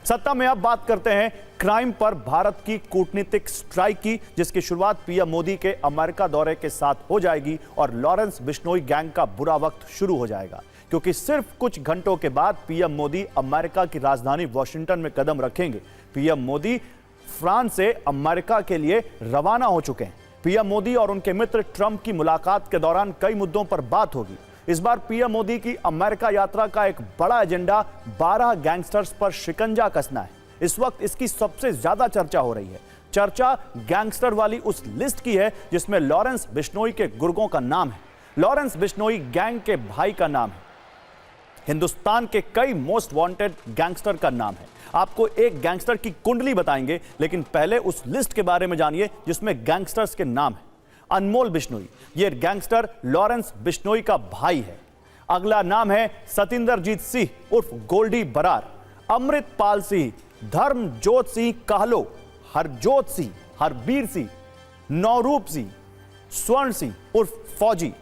सत्ता में अब बात करते हैं क्राइम पर भारत की कूटनीतिक स्ट्राइक की, जिसकी शुरुआत पीएम मोदी के अमेरिका दौरे के साथ हो जाएगी और लॉरेंस बिश्नोई गैंग का बुरा वक्त शुरू हो जाएगा, क्योंकि सिर्फ कुछ घंटों के बाद पीएम मोदी अमेरिका की राजधानी वॉशिंगटन में कदम रखेंगे। पीएम मोदी फ्रांस से अमेरिका के लिए रवाना हो चुके हैं। पीएम मोदी और उनके मित्र ट्रंप की मुलाकात के दौरान कई मुद्दों पर बात होगी। इस बार पीएम मोदी की अमेरिका यात्रा का एक बड़ा एजेंडा 12 गैंगस्टर्स पर शिकंजा कसना है। इस वक्त इसकी सबसे ज्यादा चर्चा हो रही है। चर्चा गैंगस्टर वाली उस लिस्ट की है जिसमें लॉरेंस बिश्नोई के गुर्गों का नाम है। लॉरेंस बिश्नोई गैंग के भाई का नाम है। हिंदुस्तान के कई मोस्ट वांटेड गैंगस्टर का नाम है। आपको एक गैंगस्टर की कुंडली बताएंगे, लेकिन पहले उस लिस्ट के बारे में जानिए जिसमें गैंगस्टर्स के नाम है। अनमोल बिश्नोई, ये गैंगस्टर लॉरेंस बिश्नोई का भाई है। अगला नाम है सतिंदरजीत सिंह उर्फ गोल्डी बरार, अमृतपाल सिंह, धर्मजोत सिंह कहलो, हरजोत सिंह, हरबीर सिंह, नौरूप सिंह, स्वर्ण सिंह उर्फ फौजी।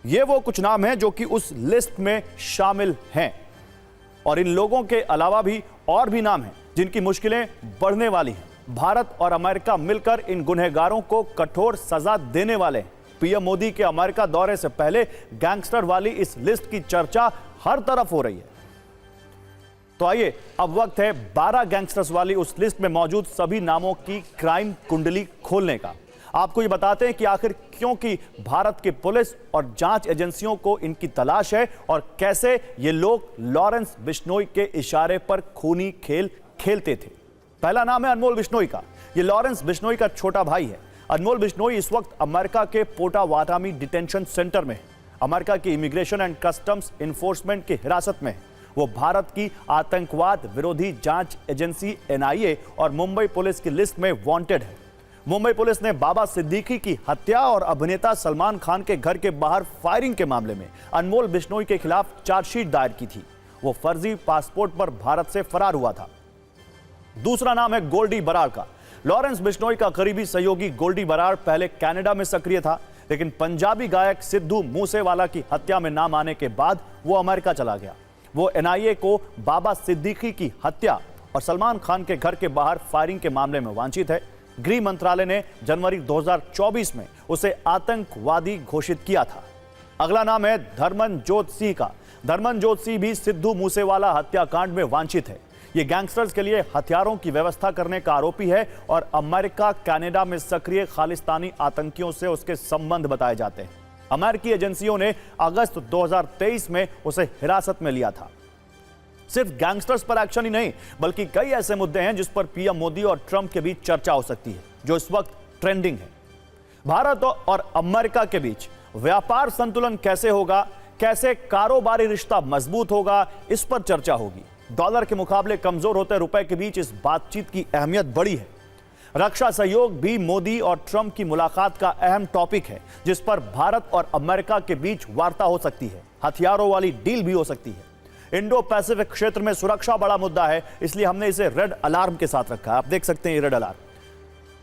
ये वो कुछ नाम हैं जो कि उस लिस्ट में शामिल हैं। और इन लोगों के अलावा भी और भी नाम हैं जिनकी मुश्किलें बढ़ने वाली हैं। भारत और अमेरिका मिलकर इन गुनहगारों को कठोर सजा देने वाले हैं। पीएम मोदी के अमेरिका दौरे से पहले गैंगस्टर वाली इस लिस्ट की चर्चा हर तरफ हो रही है। तो आइए, अब वक्त है 12 गैंगस्टर्स वाली उस लिस्ट में मौजूद सभी नामों की क्राइम कुंडली खोलने का। आपको ये बताते हैं कि आखिर क्योंकि भारत की पुलिस और जांच एजेंसियों को इनकी तलाश है और कैसे ये लोग लॉरेंस बिश्नोई के इशारे पर खूनी खेल खेलते थे। पहला नाम है अनमोल बिश्नोई का। ये लॉरेंस बिश्नोई का छोटा भाई है। अनमोल बिश्नोई इस वक्त अमेरिका के पोटावाटामी डिटेंशन सेंटर में है। अमेरिका की इमिग्रेशन एंड कस्टम्स इन्फोर्समेंट की हिरासत में है। वो भारत की आतंकवाद विरोधी जांच एजेंसी NIA और मुंबई पुलिस की लिस्ट में वांटेड है। मुंबई पुलिस ने बाबा सिद्दीकी की हत्या और अभिनेता सलमान खान के घर के बाहर फायरिंग के मामले में अनमोल बिश्नोई के खिलाफ चार्जशीट दायर की थी। वो फर्जी पासपोर्ट पर भारत से फरार हुआ था। दूसरा नाम है गोल्डी बरार का। लॉरेंस बिश्नोई का करीबी सहयोगी गोल्डी बरार पहले कनाडा में सक्रिय था, लेकिन पंजाबी गायक सिद्धू मूसेवाला की हत्या में नाम आने के बाद वो अमेरिका चला गया। वो NIA को बाबा सिद्दीकी की हत्या और सलमान खान के घर के बाहर फायरिंग के मामले में वांछित है। गृह मंत्रालय ने जनवरी 2024 में उसे आतंकवादी घोषित किया था। अगला नाम है धर्मजोत सिंह का। धर्मजोत सिंह भी सिद्धू मूसेवाला हत्याकांड में वांछित है। ये गैंगस्टर्स के लिए हथियारों की व्यवस्था करने का आरोपी है और अमेरिका कनाडा में सक्रिय खालिस्तानी आतंकियों से उसके संबंध बताए जाते हैं। अमेरिकी एजेंसियों ने अगस्त 2023 में उसे हिरासत में लिया था। सिर्फ गैंगस्टर्स पर एक्शन ही नहीं, बल्कि कई ऐसे मुद्दे हैं जिस पर पीएम मोदी और ट्रंप के बीच चर्चा हो सकती है, जो इस वक्त ट्रेंडिंग है। भारत और अमेरिका के बीच व्यापार संतुलन कैसे होगा, कैसे कारोबारी रिश्ता मजबूत होगा, इस पर चर्चा होगी। डॉलर के मुकाबले कमजोर होते रुपए के बीच इस बातचीत की अहमियत बढ़ी है। रक्षा सहयोग भी मोदी और ट्रंप की मुलाकात का अहम टॉपिक है, जिस पर भारत और अमेरिका के बीच वार्ता हो सकती है। हथियारों वाली डील भी हो सकती है। इंडो पैसिफिक क्षेत्र में सुरक्षा बड़ा मुद्दा है, इसलिए हमने इसे रेड अलार्म के साथ रखा है। आप देख सकते हैं ये रेड अलार्म,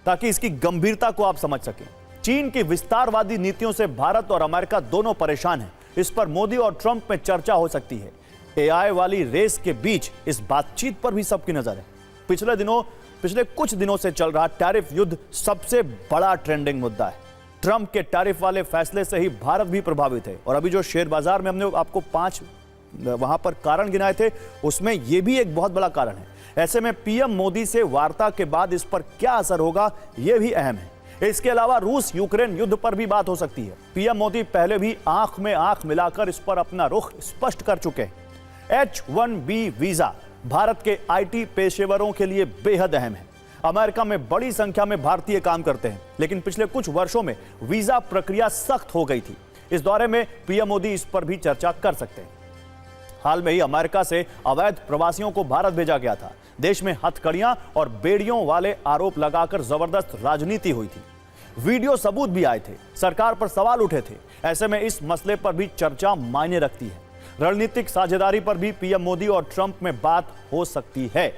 ताकि इसकी गंभीरता को आप समझ सकें। चीन की विस्तारवादी नीतियों से भारत और अमेरिका दोनों परेशान हैं। इस पर मोदी और ट्रंप में चर्चा हो सकती है। AI वाली रेस के बीच इस बातचीत पर भी सबकी नजर है। पिछले कुछ दिनों से चल रहा टैरिफ युद्ध सबसे बड़ा ट्रेंडिंग मुद्दा है। ट्रंप के टैरिफ वाले फैसले से ही भारत भी प्रभावित है। और अभी जो शेयर बाजार में हमने आपको 5 वहां पर कारण गिनाए थे, उसमें यह भी एक बहुत बड़ा कारण है। ऐसे में पीएम मोदी से वार्ता के बाद इस पर क्या असर होगा, यह भी अहम है। इसके अलावा रूस यूक्रेन युद्ध पर भी बात हो सकती है। पीएम मोदी पहले भी आंख में आंख मिलाकर इस पर अपना रुख स्पष्ट कर चुके हैं। H-1B वीजा भारत के IT पेशेवरों के लिए बेहद अहम है। अमेरिका में बड़ी संख्या में भारतीय काम करते हैं, लेकिन पिछले कुछ वर्षों में वीजा प्रक्रिया सख्त हो गई थी। इस दौरे में पीएम मोदी इस पर भी चर्चा कर सकते हैं। हाल में ही अमेरिका से अवैध प्रवासियों को भारत भेजा गया था। देश में हथकड़ियां और बेड़ियों वाले आरोप लगाकर जबरदस्त राजनीति हुई थी। वीडियो सबूत भी आए थे, सरकार पर सवाल उठे थे। ऐसे में इस मसले पर भी चर्चा मायने रखती है। रणनीतिक साझेदारी पर भी पीएम मोदी और ट्रंप में बात हो सकती है।